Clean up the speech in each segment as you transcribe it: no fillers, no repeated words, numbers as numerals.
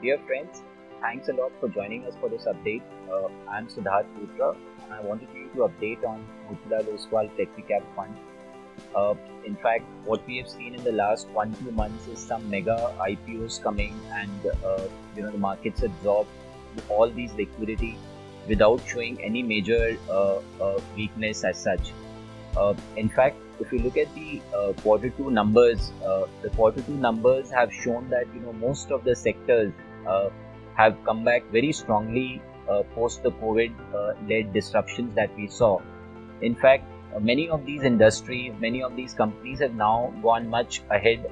Dear friends, thanks a lot for joining us for this update. I'm Siddharth Bothra, and I wanted you to update on Motilal Oswal Flexi Cap Fund. In fact, what we have seen in the last 1-2 months is some mega IPOs coming, and the markets absorb all these liquidity without showing any major weakness as such. In fact, if you look at the quarter 2 numbers, the quarter 2 numbers have shown that most of the sectors have come back very strongly post the COVID-led disruptions that we saw. In fact, many of these industries, many of these companies have now gone much ahead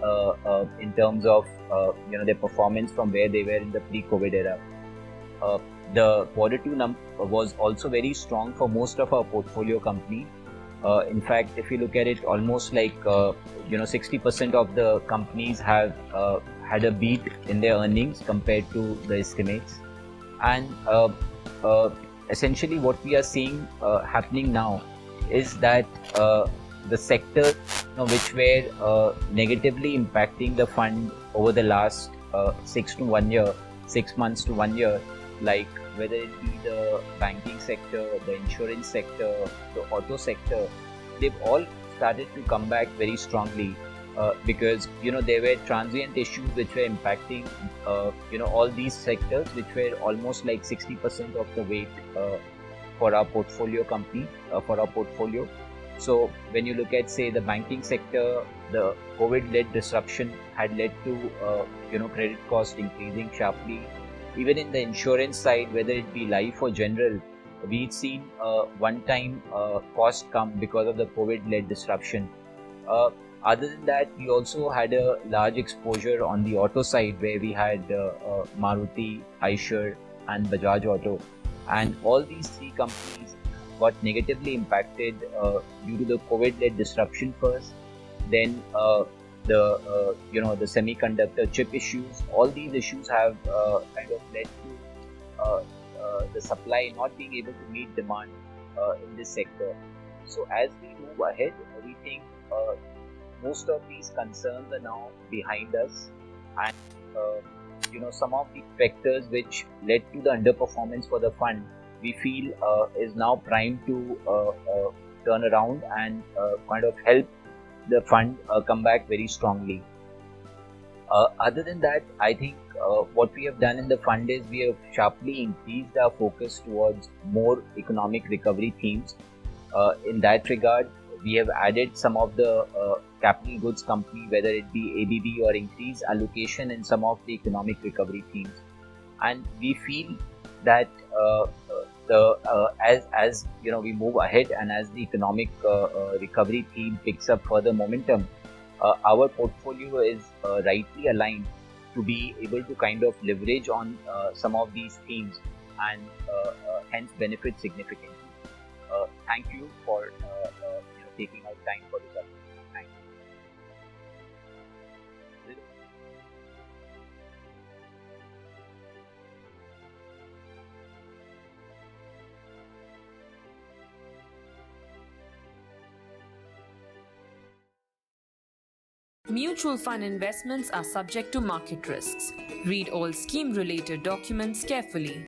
in terms of their performance from where they were in the pre-COVID era. The quarter 2 number was also very strong for most of our portfolio companies. In fact, if you look at it, almost like 60% of the companies have had a beat in their earnings compared to the estimates. And essentially what we are seeing happening now is that the sectors which were negatively impacting the fund over the last 6 months to 1 year, like whether it be the banking sector, the insurance sector, the auto sector, they've all started to come back very strongly because there were transient issues which were impacting all these sectors, which were almost like 60% of the weight for our portfolio company, for our portfolio. So when you look at, say, the banking sector, the COVID-led disruption had led to credit cost increasing sharply. Even in the insurance side, whether it be life or general, we've seen one-time cost come because of the COVID-led disruption. Other than that, we also had a large exposure on the auto side, where we had Maruti, Eicher, and Bajaj Auto, and all these three companies got negatively impacted due to the COVID-led disruption first. Then the semiconductor chip issues. All these issues have kind of led to the supply not being able to meet demand in this sector. So as we move ahead, we think most of these concerns are now behind us, and some of the factors which led to the underperformance for the fund, we feel is now primed to turn around and kind of help the fund come back very strongly. Other than that, I think what we have done in the fund is we have sharply increased our focus towards more economic recovery themes. In that regard, we have added some of the capital goods company, whether it be ABB, or increased allocation in some of the economic recovery themes. And we feel that as we move ahead, and as the economic recovery theme picks up further momentum, our portfolio is rightly aligned to be able to kind of leverage on some of these themes and hence benefit significantly. Thank you for taking out time for this update. Thank you. Mutual fund investments are subject to market risks. Read all scheme-related documents carefully.